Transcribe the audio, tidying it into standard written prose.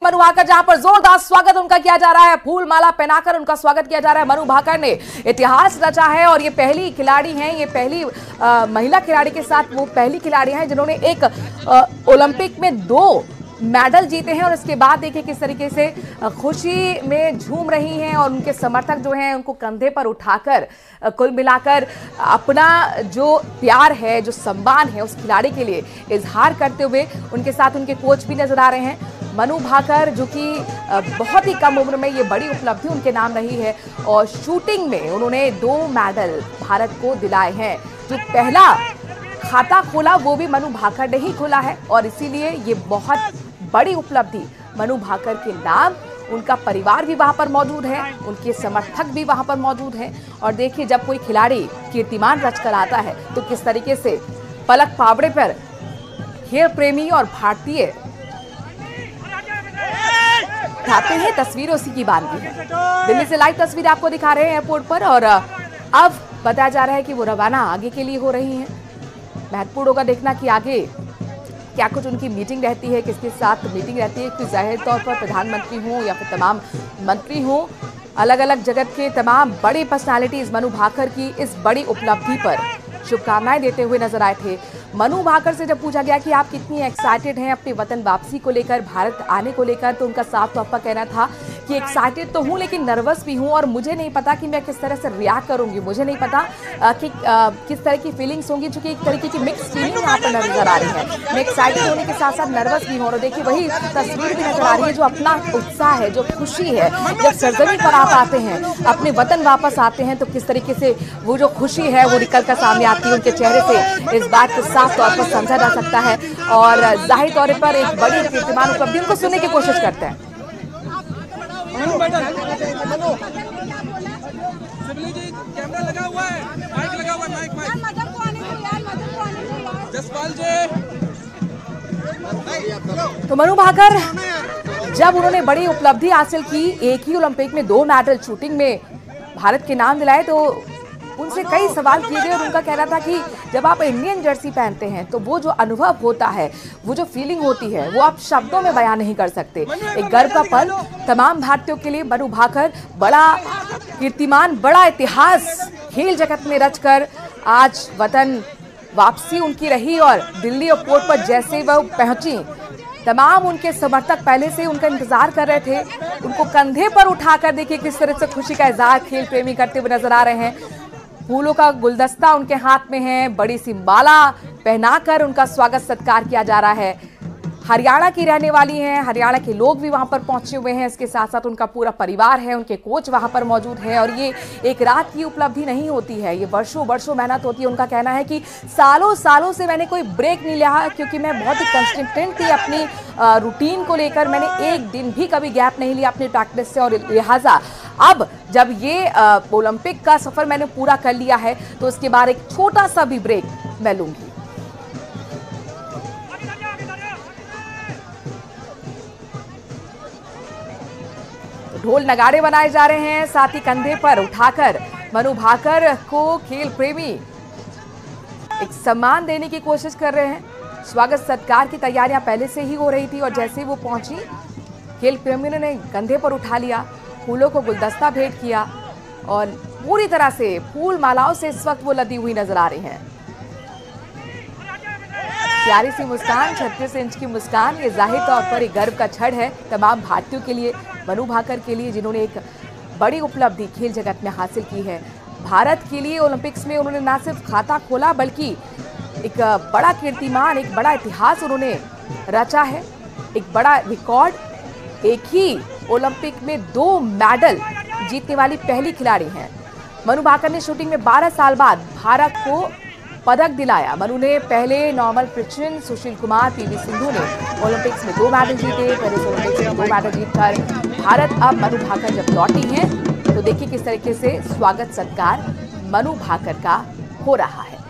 मनु भाकर, जहां पर जोरदार स्वागत उनका किया जा रहा है, फूल माला पहनाकर उनका स्वागत किया जा रहा है। मनु भाकर ने इतिहास रचा है और ये पहली खिलाड़ी हैं, ये पहली महिला खिलाड़ी के साथ वो पहली खिलाड़ी हैं जिन्होंने एक ओलंपिक में 2 मेडल जीते हैं। और इसके बाद देखिए किस तरीके से खुशी में झूम रही हैं और उनके समर्थक जो हैं उनको कंधे पर उठाकर कुल मिलाकर अपना जो प्यार है, जो सम्मान है उस खिलाड़ी के लिए इजहार करते हुए उनके साथ उनके कोच भी नजर आ रहे हैं। मनु भाकर जो कि बहुत ही कम उम्र में ये बड़ी उपलब्धि उनके नाम रही है और शूटिंग में उन्होंने 2 मेडल भारत को दिलाए हैं। जो पहला खाता खोला वो भी मनु भाकर ने ही खोला है और इसीलिए ये बहुत बड़ी उपलब्धि मनु भाकर के नाम। उनका परिवार भी वहां पर मौजूद है, उनके समर्थक भी वहां पर मौजूद हैं। और देखिए जब कोई खिलाड़ी कीर्तिमान रचकर आता है तो किस तरीके से पलक पावड़े पर खेल प्रेमी और भारतीय उठाते हैं। तस्वीरें उसी की बांधी है। दिल्ली से लाइव तस्वीर आपको दिखा रहे हैं एयरपोर्ट पर और अब बताया जा रहा है कि वो रवाना आगे के लिए हो रही हैं। महत्वपूर्ण होगा देखना कि आगे क्या कुछ उनकी मीटिंग रहती है, किसके साथ मीटिंग रहती है। कि जाहिर तौर पर प्रधानमंत्री हों या फिर तमाम मंत्री हों, अलग अलग जगत के तमाम बड़ी पर्सनालिटीज मनु भाकर की इस बड़ी उपलब्धि पर शुभकामनाएं देते हुए नजर आए थे। मनु भाकर से जब पूछा गया कि आप कितनी एक्साइटेड हैं अपने वतन वापसी को लेकर, भारत आने को लेकर, तो उनका साफ तौर पर कहना था कि एक्साइटेड तो हूं लेकिन नर्वस भी हूं और मुझे नहीं पता कि मैं किस तरह से रिएक्ट करूंगी, मुझे नहीं पता कि किस तरह की फीलिंग्स होंगी, चूंकि एक तरीके की मिक्स फीलिंग यहाँ पर नजर आ रही है। मैं एक्साइटेड होने के साथ साथ नर्वस भी हूँ और देखिए वही तस्वीर भी नजर आ रही है, जो अपना उत्साह है, जो खुशी है। जब सरजमी पर आप आते हैं, अपने वतन वापस आते हैं तो किस तरीके से वो जो खुशी है वो निकल कर सामने आती है उनके चेहरे से। इस बात को साफ तौर पर समझा जा सकता है और जाहिर तौर पर एक बड़ी कीर्तिमान उपलब्धि उनको सुनने की कोशिश करते हैं। कैमरा लगा हुआ है, माइक लगा हुआ है, तो मनु भाकर जब उन्होंने बड़ी उपलब्धि हासिल की, एक ही ओलंपिक में 2 मेडल शूटिंग में भारत के नाम दिलाए, तो उनसे कई सवाल किए गए और उनका कहना था कि जब आप इंडियन जर्सी पहनते हैं तो वो जो अनुभव होता है, वो जो फीलिंग होती है, वो आप शब्दों में बयान नहीं कर सकते। एक गर्व का पल तमाम भारतीयों के लिए। मनु भाकर बड़ा कीर्तिमान, बड़ा इतिहास खेल जगत में रचकर आज वतन वापसी उनकी रही और दिल्ली एयरपोर्ट पर जैसे वह पहुंची, तमाम उनके समर्थक पहले से उनका इंतजार कर रहे थे। उनको कंधे पर उठाकर देखिए किस तरह से खुशी का इजहार खेल प्रेमी करते हुए नजर आ रहे हैं। फूलों का गुलदस्ता उनके हाथ में है, बड़ी सी माला पहनाकर उनका स्वागत सत्कार किया जा रहा है। हरियाणा की रहने वाली हैं, हरियाणा के लोग भी वहां पर पहुंचे हुए हैं। इसके साथ साथ उनका पूरा परिवार है, उनके कोच वहां पर मौजूद है और ये एक रात की उपलब्धि नहीं होती है, ये वर्षों वर्षों मेहनत होती है। उनका कहना है कि सालों सालों से मैंने कोई ब्रेक नहीं लिया क्योंकि मैं बहुत ही कंसिस्टेंट थी अपनी रूटीन को लेकर। मैंने एक दिन भी कभी गैप नहीं लिया अपनी प्रैक्टिस से और लिहाजा अब जब ये ओलंपिक का सफर मैंने पूरा कर लिया है तो उसके बाद एक छोटा सा भी ब्रेक मैं लूंगी। ढोल नगाड़े बनाए जा रहे हैं, साथ ही कंधे पर उठाकर मनु भाकर को खेल प्रेमी एक सम्मान देने की कोशिश कर रहे हैं। स्वागत सत्कार की तैयारियां पहले से ही हो रही थी और जैसे ही वो पहुंची, खेल प्रेमियों ने कंधे पर उठा लिया, फूलों को गुलदस्ता भेंट किया और पूरी तरह से फूल मालाओं से इस वक्त वो लदी हुई नजर आ रही हैं। प्यारी सी मुस्कान, 36 इंच की मुस्कान, ये जाहिर तौर पर एक गर्व का क्षण है तमाम भारतीयों के लिए, मनु भाकर के लिए, जिन्होंने एक बड़ी उपलब्धि खेल जगत में हासिल की है। भारत के लिए ओलंपिक्स में उन्होंने न सिर्फ खाता खोला बल्कि एक बड़ा कीर्तिमान, एक बड़ा इतिहास उन्होंने रचा है, एक बड़ा रिकॉर्ड। एक ही ओलंपिक में 2 मेडल जीतने वाली पहली खिलाड़ी हैं। मनु भाकर ने शूटिंग में 12 साल बाद भारत को पदक दिलाया। मनु ने पहले normal pitching, Sushil Kumar, PV Sindhu ने ओलंपिक्स में 2 मेडल जीते। पेरिस ओलंपिक्स में 2 मेडल जीतकर भारत अब मनु भाकर जब लौटी हैं तो देखिए किस तरीके से स्वागत सत्कार मनु भाकर का हो रहा है।